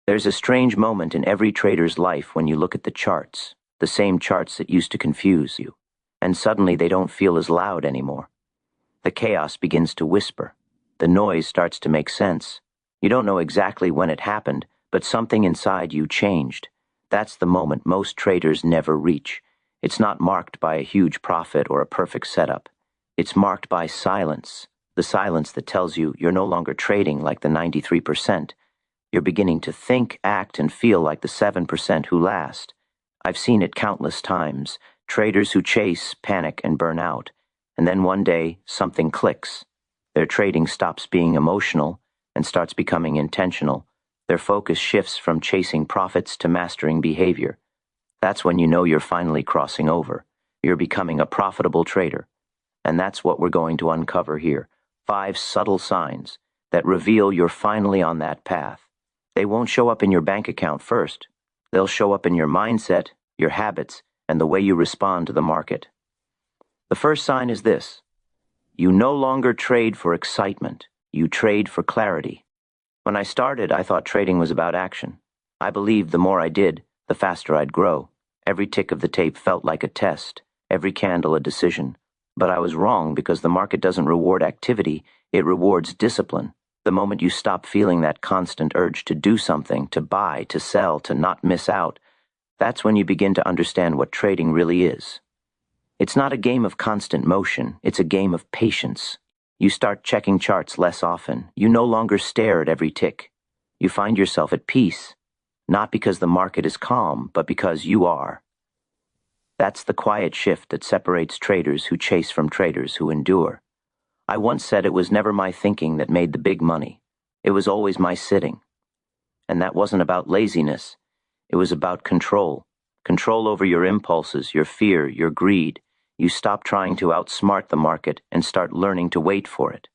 There's a strange moment in every trader's life when you look at the charts, the same charts that used to confuse you, and suddenly they don't feel as loud anymore. The chaos begins to whisper. The noise starts to make sense. You don't know exactly when it happened, but something inside you changed. That's the moment most traders never reach. It's not marked by a huge profit or a perfect setup. It's marked by silence, the silence that tells you you're no longer trading like the 93%. You're beginning to think, act, and feel like the 7% who last. I've seen it countless times. Traders who chase, panic, and burn out. And then one day, something clicks. Their trading stops being emotional and starts becoming intentional. Their focus shifts from chasing profits to mastering behavior. That's when you know you're finally crossing over. You're becoming a profitable trader. And that's what we're going to uncover here. 5 subtle signs that reveal you're finally on that path. They won't show up in your bank account first. They'll show up in your mindset, your habits, and the way you respond to the market. The first sign is this. You no longer trade for excitement. You trade for clarity. When I started, I thought trading was about action. I believed the more I did, the faster I'd grow. Every tick of the tape felt like a test, every candle a decision. But I was wrong because the market doesn't reward activity, it rewards discipline. The moment you stop feeling that constant urge to do something, to buy, to sell, to not miss out, that's when you begin to understand what trading really is. It's not a game of constant motion, it's a game of patience. You start checking charts less often. You no longer stare at every tick. You find yourself at peace, not because the market is calm, but because you are. That's the quiet shift that separates traders who chase from traders who endure. I once said it was never my thinking that made the big money. It was always my sitting. And that wasn't about laziness. It was about control. Control over your impulses, your fear, your greed. You stop trying to outsmart the market and start learning to wait for it.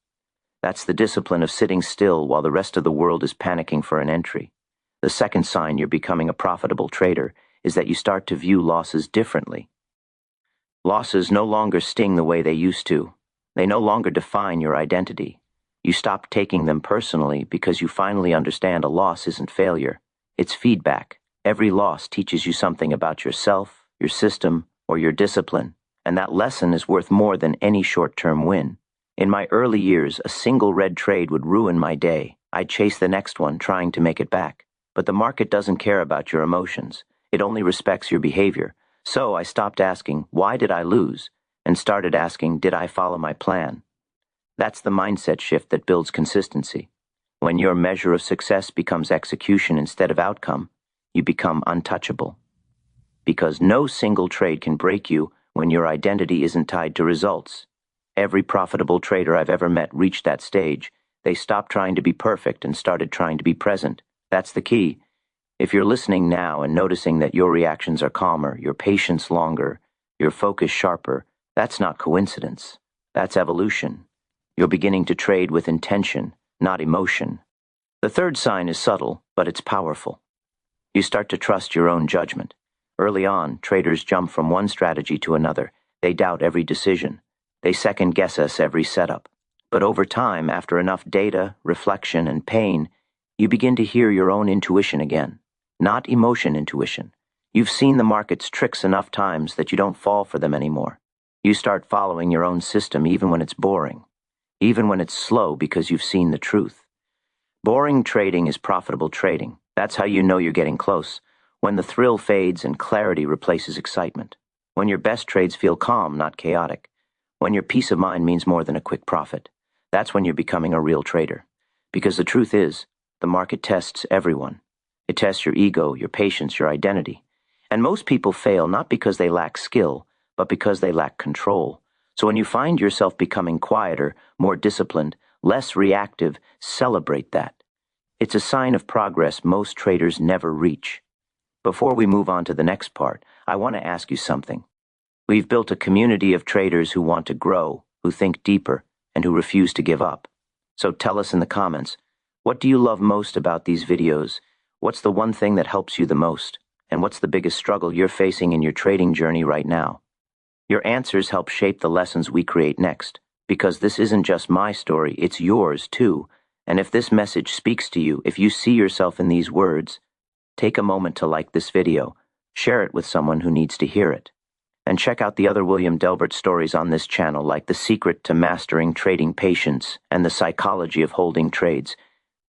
That's the discipline of sitting still while the rest of the world is panicking for an entry. The second sign you're becoming a profitable trader is that you start to view losses differently. Losses no longer sting the way they used to. They no longer define your identity. You stop taking them personally because you finally understand a loss isn't failure. It's feedback. Every loss teaches you something about yourself, your system, or your discipline. And that lesson is worth more than any short-term win. In my early years, a single red trade would ruin my day. I'd chase the next one, trying to make it back. But the market doesn't care about your emotions. It only respects your behavior. So I stopped asking, why did I lose? And started asking, did I follow my plan? That's the mindset shift that builds consistency. When your measure of success becomes execution instead of outcome, you become untouchable. Because no single trade can break you when your identity isn't tied to results. Every profitable trader I've ever met reached that stage. They stopped trying to be perfect and started trying to be present. That's the key. If you're listening now and noticing that your reactions are calmer, your patience longer, your focus sharper, that's not coincidence. That's evolution. You're beginning to trade with intention, not emotion. The third sign is subtle, but it's powerful. You start to trust your own judgment. Early on, traders jump from one strategy to another. They doubt every decision. They second-guess us every setup. But over time, after enough data, reflection, and pain, you begin to hear your own intuition again. Not emotion intuition. You've seen the market's tricks enough times that you don't fall for them anymore. You start following your own system even when it's boring. Even when it's slow because you've seen the truth. Boring trading is profitable trading. That's how you know you're getting close. When the thrill fades and clarity replaces excitement. When your best trades feel calm, not chaotic. When your peace of mind means more than a quick profit. That's when you're becoming a real trader. Because the truth is, the market tests everyone. It tests your ego, your patience, your identity. And most people fail not because they lack skill, but because they lack control. So when you find yourself becoming quieter, more disciplined, less reactive, celebrate that. It's a sign of progress most traders never reach. Before we move on to the next part, I want to ask you something. We've built a community of traders who want to grow, who think deeper, and who refuse to give up. So tell us in the comments, what do you love most about these videos? What's the one thing that helps you the most? And what's the biggest struggle you're facing in your trading journey right now? Your answers help shape the lessons we create next, because this isn't just my story, it's yours too. And if this message speaks to you, if you see yourself in these words, take a moment to like this video, share it with someone who needs to hear it, and check out the other William Delbert stories on this channel like The Secret to Mastering Trading Patience and The Psychology of Holding Trades.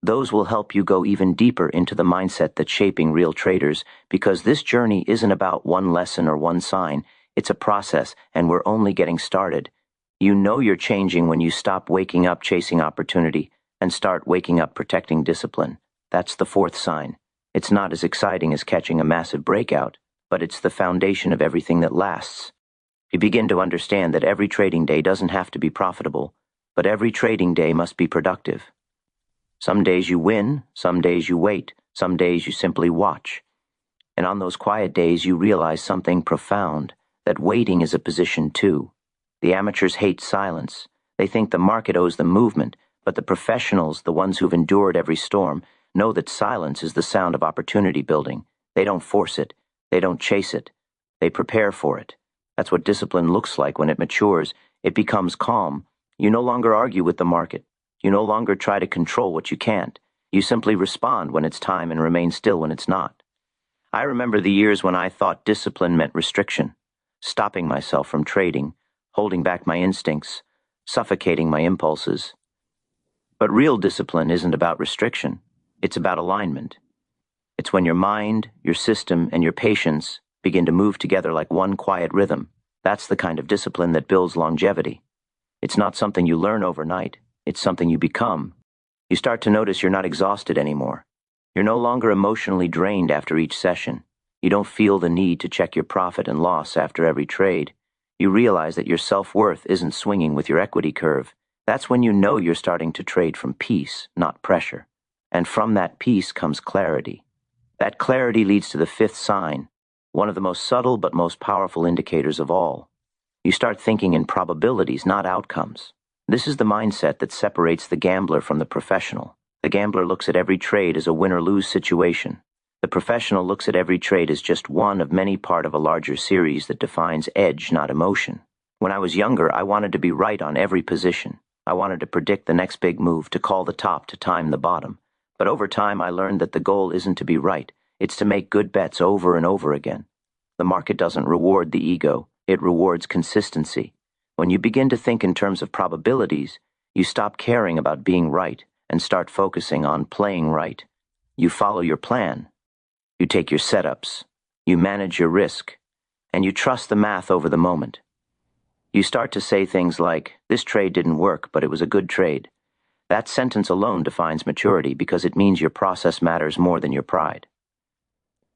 Those will help you go even deeper into the mindset that's shaping real traders, because this journey isn't about one lesson or one sign. It's a process, and we're only getting started. You know you're changing when you stop waking up chasing opportunity and start waking up protecting discipline. That's the fourth sign. It's not as exciting as catching a massive breakout, but it's the foundation of everything that lasts. You begin to understand that every trading day doesn't have to be profitable, but every trading day must be productive. Some days you win, some days you wait, some days you simply watch. And on those quiet days you realize something profound, that waiting is a position too. The amateurs hate silence. They think the market owes them movement, but the professionals, the ones who've endured every storm, know that silence is the sound of opportunity building. They don't force it. They don't chase it. They prepare for it. That's what discipline looks like when it matures. It becomes calm. You no longer argue with the market. You no longer try to control what you can't. You simply respond when it's time and remain still when it's not. I remember the years when I thought discipline meant restriction, stopping myself from trading, holding back my instincts, suffocating my impulses. But real discipline isn't about restriction. It's about alignment. It's when your mind, your system, and your patience begin to move together like one quiet rhythm. That's the kind of discipline that builds longevity. It's not something you learn overnight. It's something you become. You start to notice you're not exhausted anymore. You're no longer emotionally drained after each session. You don't feel the need to check your profit and loss after every trade. You realize that your self-worth isn't swinging with your equity curve. That's when you know you're starting to trade from peace, not pressure. And from that peace comes clarity. That clarity leads to the fifth sign, one of the most subtle but most powerful indicators of all. You start thinking in probabilities, not outcomes. This is the mindset that separates the gambler from the professional. The gambler looks at every trade as a win-or-lose situation. The professional looks at every trade as just one of many part of a larger series that defines edge, not emotion. When I was younger, I wanted to be right on every position. I wanted to predict the next big move, to call the top, to time the bottom. But over time, I learned that the goal isn't to be right. It's to make good bets over and over again. The market doesn't reward the ego. It rewards consistency. When you begin to think in terms of probabilities, you stop caring about being right and start focusing on playing right. You follow your plan. You take your setups. You manage your risk. And you trust the math over the moment. You start to say things like, "This trade didn't work, but it was a good trade." That sentence alone defines maturity, because it means your process matters more than your pride.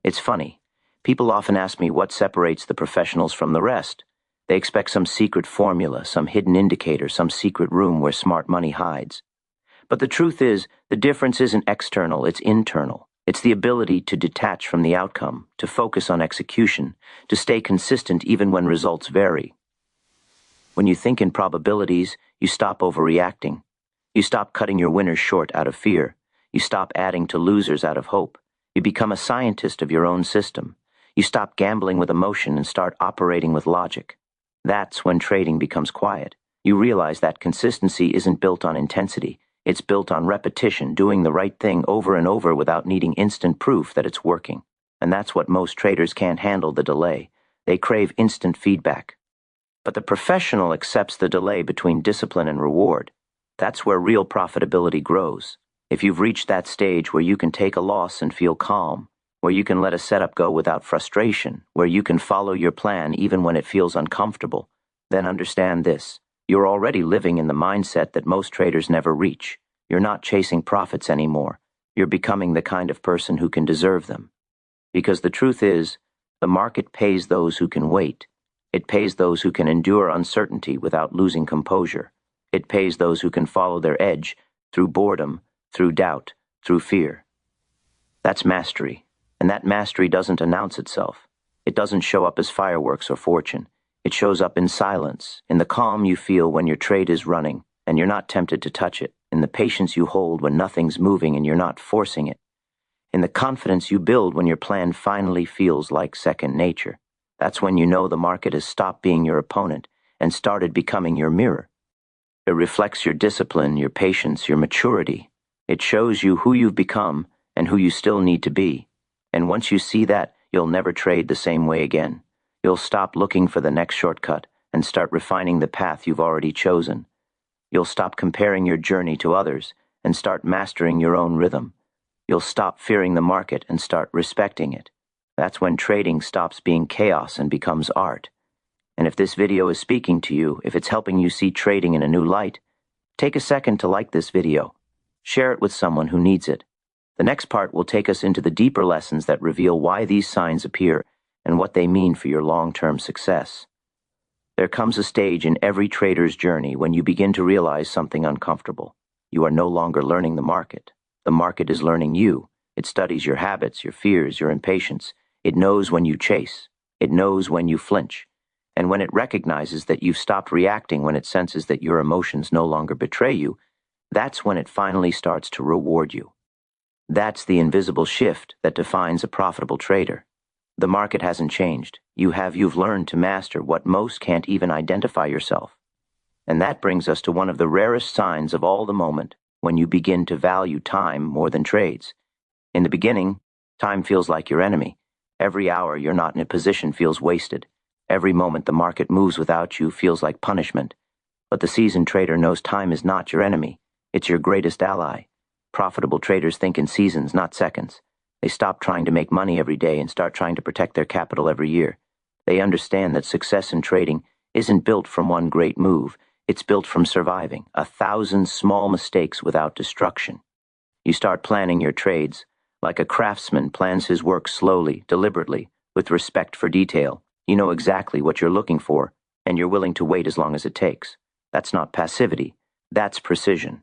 It's funny. People often ask me what separates the professionals from the rest. They expect some secret formula, some hidden indicator, some secret room where smart money hides. But the truth is, the difference isn't external, it's internal. It's the ability to detach from the outcome, to focus on execution, to stay consistent even when results vary. When you think in probabilities, you stop overreacting. You stop cutting your winners short out of fear. You stop adding to losers out of hope. You become a scientist of your own system. You stop gambling with emotion and start operating with logic. That's when trading becomes quiet. You realize that consistency isn't built on intensity. It's built on repetition, doing the right thing over and over without needing instant proof that it's working. And that's what most traders can't handle: the delay. They crave instant feedback. But the professional accepts the delay between discipline and reward. That's where real profitability grows. If you've reached that stage where you can take a loss and feel calm, where you can let a setup go without frustration, where you can follow your plan even when it feels uncomfortable, then understand this: you're already living in the mindset that most traders never reach. You're not chasing profits anymore. You're becoming the kind of person who can deserve them. Because the truth is, the market pays those who can wait. It pays those who can endure uncertainty without losing composure. It pays those who can follow their edge through boredom, through doubt, through fear. That's mastery, and that mastery doesn't announce itself. It doesn't show up as fireworks or fortune. It shows up in silence, in the calm you feel when your trade is running and you're not tempted to touch it, in the patience you hold when nothing's moving and you're not forcing it, in the confidence you build when your plan finally feels like second nature. That's when you know the market has stopped being your opponent and started becoming your mirror. It reflects your discipline, your patience, your maturity. It shows you who you've become and who you still need to be. And once you see that, you'll never trade the same way again. You'll stop looking for the next shortcut and start refining the path you've already chosen. You'll stop comparing your journey to others and start mastering your own rhythm. You'll stop fearing the market and start respecting it. That's when trading stops being chaos and becomes art. And if this video is speaking to you, if it's helping you see trading in a new light, take a second to like this video. Share it with someone who needs it. The next part will take us into the deeper lessons that reveal why these signs appear and what they mean for your long-term success. There comes a stage in every trader's journey when you begin to realize something uncomfortable. You are no longer learning the market. The market is learning you. It studies your habits, your fears, your impatience. It knows when you chase. It knows when you flinch. And when it recognizes that you've stopped reacting, when it senses that your emotions no longer betray you, that's when it finally starts to reward you. That's the invisible shift that defines a profitable trader. The market hasn't changed. You've learned to master what most can't even identify yourself. And that brings us to one of the rarest signs of all the moment, when you begin to value time more than trades. In the beginning, time feels like your enemy. Every hour you're not in a position feels wasted. Every moment the market moves without you feels like punishment. But the seasoned trader knows time is not your enemy. It's your greatest ally. Profitable traders think in seasons, not seconds. They stop trying to make money every day and start trying to protect their capital every year. They understand that success in trading isn't built from one great move. It's built from surviving 1,000 small mistakes without destruction. You start planning your trades like a craftsman plans his work slowly, deliberately, with respect for detail. You know exactly what you're looking for, and you're willing to wait as long as it takes. That's not passivity. That's precision.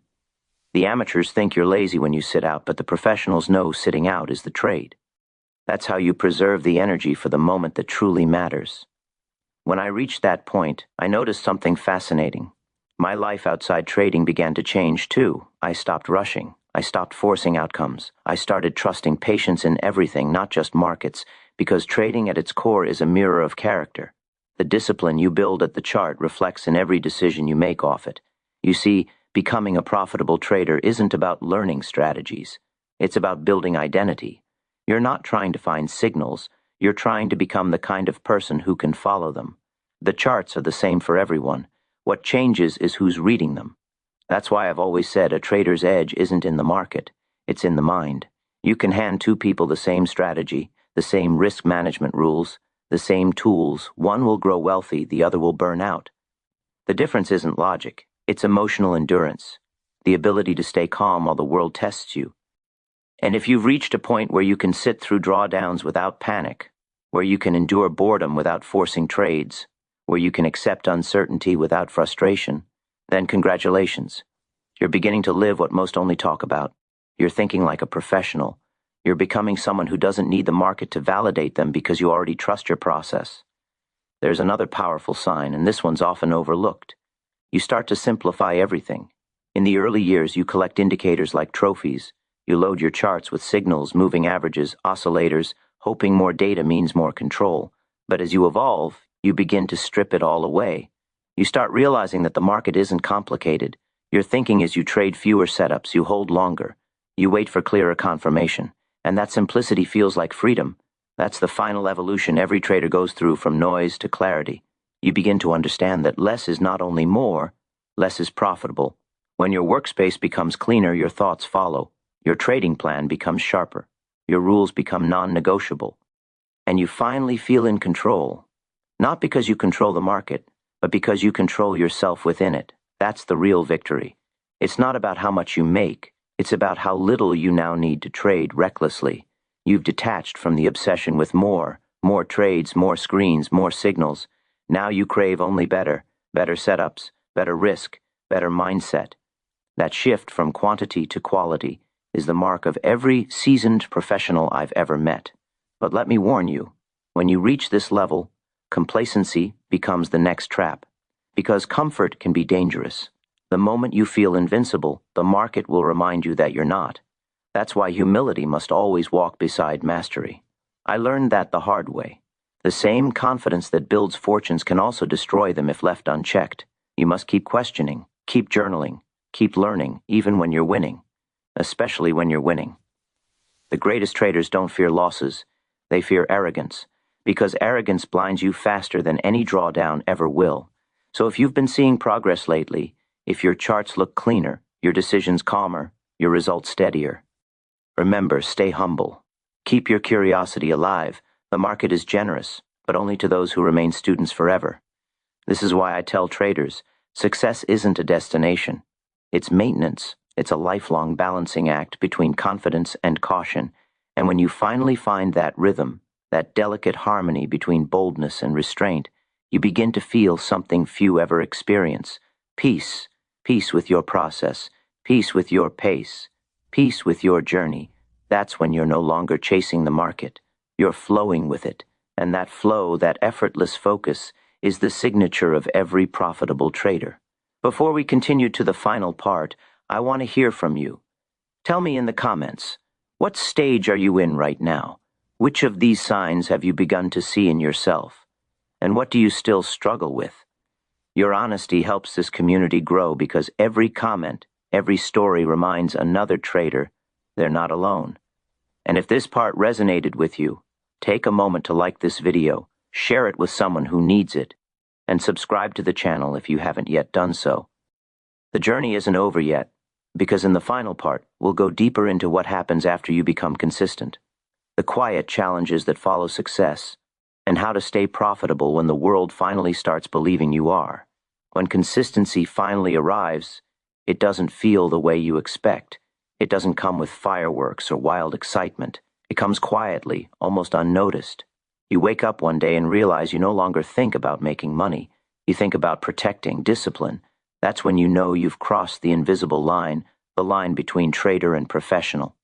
The amateurs think you're lazy when you sit out, but the professionals know sitting out is the trade. That's how you preserve the energy for the moment that truly matters. When I reached that point, I noticed something fascinating. My life outside trading began to change too. I stopped rushing. I stopped forcing outcomes. I started trusting patience in everything, not just markets, because trading at its core is a mirror of character. The discipline you build at the chart reflects in every decision you make off it. You see, becoming a profitable trader isn't about learning strategies. It's about building identity. You're not trying to find signals. You're trying to become the kind of person who can follow them. The charts are the same for everyone. What changes is who's reading them. That's why I've always said a trader's edge isn't in the market. It's in the mind. You can hand two people the same strategy, the same risk management rules, the same tools. One will grow wealthy, the other will burn out. The difference isn't logic. It's emotional endurance, the ability to stay calm while the world tests you. And if you've reached a point where you can sit through drawdowns without panic, where you can endure boredom without forcing trades, where you can accept uncertainty without frustration, then congratulations. You're beginning to live what most only talk about. You're thinking like a professional. You're becoming someone who doesn't need the market to validate them because you already trust your process. There's another powerful sign, and this one's often overlooked. You start to simplify everything. In the early years, you collect indicators like trophies. You load your charts with signals, moving averages, oscillators, hoping more data means more control. But as you evolve, you begin to strip it all away. You start realizing that the market isn't complicated. Your thinking is you trade fewer setups, you hold longer. You wait for clearer confirmation. And that simplicity feels like freedom. That's the final evolution every trader goes through, from noise to clarity. You begin to understand that less is not only more, less is profitable. When your workspace becomes cleaner, your thoughts follow. Your trading plan becomes sharper. Your rules become non-negotiable. And you finally feel in control. Not because you control the market, but because you control yourself within it. That's the real victory. It's not about how much you make. It's about how little you now need to trade recklessly. You've detached from the obsession with more trades, more screens, more signals. Now you crave only better setups, better risk, better mindset. That shift from quantity to quality is the mark of every seasoned professional I've ever met. But let me warn you, when you reach this level, complacency becomes the next trap. Because comfort can be dangerous. The moment you feel invincible, the market will remind you that you're not. That's why humility must always walk beside mastery. I learned that the hard way. The same confidence that builds fortunes can also destroy them if left unchecked. You must keep questioning, keep journaling, keep learning, even when you're winning. Especially when you're winning. The greatest traders don't fear losses. They fear arrogance, because arrogance blinds you faster than any drawdown ever will. So if you've been seeing progress lately, if your charts look cleaner, your decisions calmer, your results steadier, remember, stay humble. Keep your curiosity alive. The market is generous, but only to those who remain students forever. This is why I tell traders, success isn't a destination. It's maintenance. It's a lifelong balancing act between confidence and caution. And when you finally find that rhythm, that delicate harmony between boldness and restraint, you begin to feel something few ever experience. Peace. Peace with your process. Peace with your pace. Peace with your journey. That's when you're no longer chasing the market. You're flowing with it. And that flow, that effortless focus, is the signature of every profitable trader. Before we continue to the final part, I want to hear from you. Tell me in the comments, what stage are you in right now? Which of these signs have you begun to see in yourself? And what do you still struggle with? Your honesty helps this community grow because every comment, every story reminds another trader they're not alone. And if this part resonated with you, take a moment to like this video, share it with someone who needs it, and subscribe to the channel if you haven't yet done so. The journey isn't over yet, because in the final part, we'll go deeper into what happens after you become consistent, the quiet challenges that follow success, and how to stay profitable when the world finally starts believing you are. When consistency finally arrives, it doesn't feel the way you expect. It doesn't come with fireworks or wild excitement. It comes quietly, almost unnoticed. You wake up one day and realize you no longer think about making money. You think about protecting discipline. That's when you know you've crossed the invisible line, the line between trader and professional.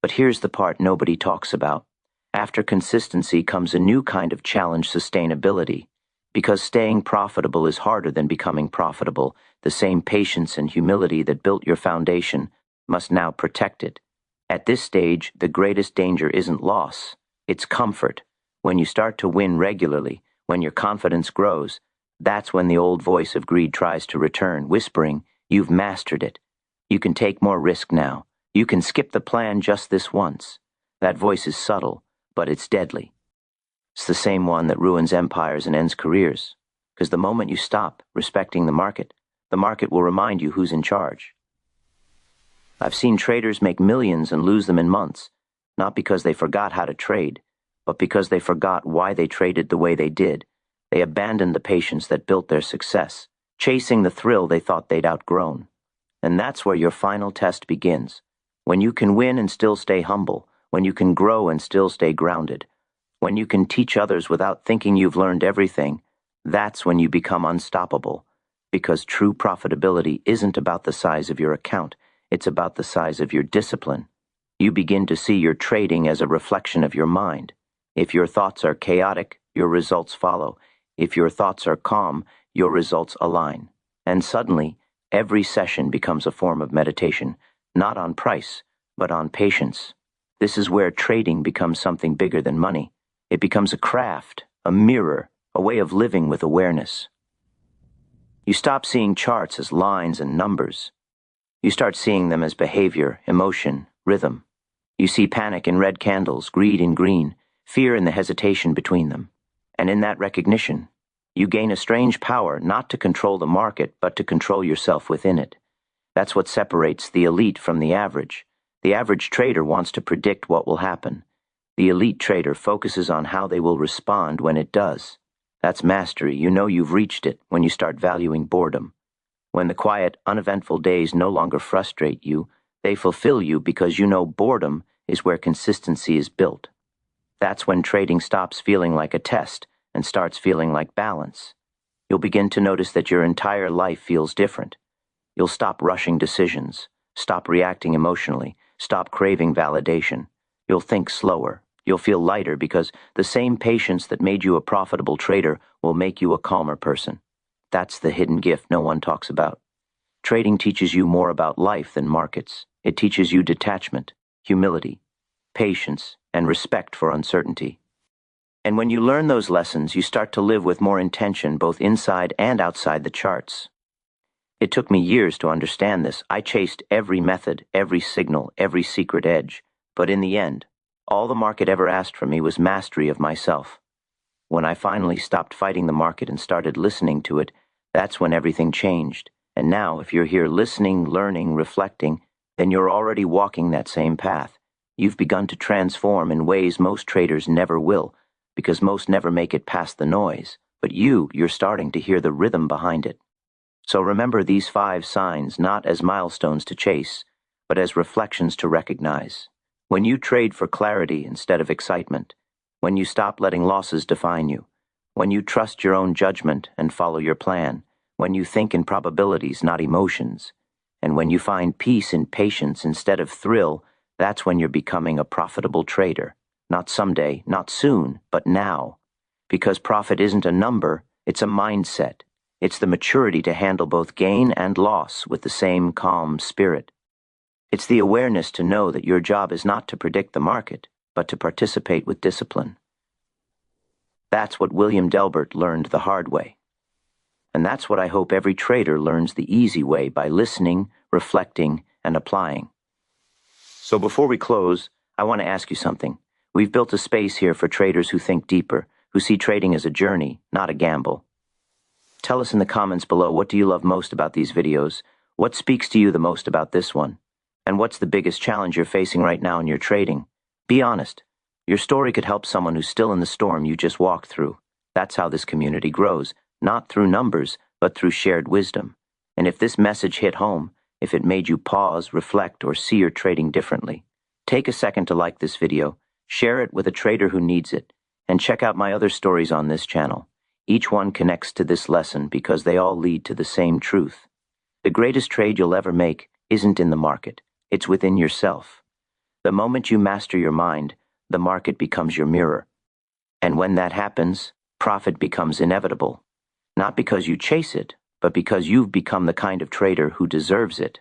But here's the part nobody talks about. After consistency comes a new kind of challenge: sustainability. Because staying profitable is harder than becoming profitable, the same patience and humility that built your foundation must now protect it. At this stage, the greatest danger isn't loss, it's comfort. When you start to win regularly, when your confidence grows, that's when the old voice of greed tries to return, whispering, "You've mastered it. You can take more risk now. You can skip the plan just this once." That voice is subtle, but it's deadly. It's the same one that ruins empires and ends careers. Because the moment you stop respecting the market will remind you who's in charge. I've seen traders make millions and lose them in months, not because they forgot how to trade, but because they forgot why they traded the way they did. They abandoned the patience that built their success, chasing the thrill they thought they'd outgrown. And that's where your final test begins. When you can win and still stay humble, when you can grow and still stay grounded, when you can teach others without thinking you've learned everything, that's when you become unstoppable. Because true profitability isn't about the size of your account, it's about the size of your discipline. You begin to see your trading as a reflection of your mind. If your thoughts are chaotic, your results follow. If your thoughts are calm, your results align. And suddenly, every session becomes a form of meditation, not on price, but on patience. This is where trading becomes something bigger than money. It becomes a craft, a mirror, a way of living with awareness. You stop seeing charts as lines and numbers. You start seeing them as behavior, emotion, rhythm. You see panic in red candles, greed in green, fear in the hesitation between them. And in that recognition, you gain a strange power not to control the market, but to control yourself within it. That's what separates the elite from the average. The average trader wants to predict what will happen. The elite trader focuses on how they will respond when it does. That's mastery. You know you've reached it when you start valuing boredom. When the quiet, uneventful days no longer frustrate you, they fulfill you because you know boredom is where consistency is built. That's when trading stops feeling like a test and starts feeling like balance. You'll begin to notice that your entire life feels different. You'll stop rushing decisions, stop reacting emotionally, stop craving validation. You'll think slower. You'll feel lighter because the same patience that made you a profitable trader will make you a calmer person. That's the hidden gift no one talks about. Trading teaches you more about life than markets. It teaches you detachment, humility, patience, and respect for uncertainty. And when you learn those lessons, you start to live with more intention both inside and outside the charts. It took me years to understand this. I chased every method, every signal, every secret edge. But in the end, all the market ever asked from me was mastery of myself. When I finally stopped fighting the market and started listening to it, that's when everything changed. And now, if you're here listening, learning, reflecting, then you're already walking that same path. You've begun to transform in ways most traders never will, because most never make it past the noise. But you're starting to hear the rhythm behind it. So remember these 5 signs not as milestones to chase, but as reflections to recognize. When you trade for clarity instead of excitement, when you stop letting losses define you, when you trust your own judgment and follow your plan, when you think in probabilities, not emotions, and when you find peace in patience instead of thrill, that's when you're becoming a profitable trader. Not someday, not soon, but now. Because profit isn't a number, it's a mindset. It's the maturity to handle both gain and loss with the same calm spirit. It's the awareness to know that your job is not to predict the market, but to participate with discipline. That's what William Delbert learned the hard way. And that's what I hope every trader learns the easy way by listening, reflecting, and applying. So before we close, I want to ask you something. We've built a space here for traders who think deeper, who see trading as a journey, not a gamble. Tell us in the comments below, what do you love most about these videos? What speaks to you the most about this one? And what's the biggest challenge you're facing right now in your trading? Be honest. Your story could help someone who's still in the storm you just walked through. That's how this community grows, not through numbers, but through shared wisdom. And if this message hit home, if it made you pause, reflect, or see your trading differently, take a second to like this video, share it with a trader who needs it, and check out my other stories on this channel. Each one connects to this lesson because they all lead to the same truth. The greatest trade you'll ever make isn't in the market. It's within yourself. The moment you master your mind, the market becomes your mirror. And when that happens, profit becomes inevitable. Not because you chase it, but because you've become the kind of trader who deserves it.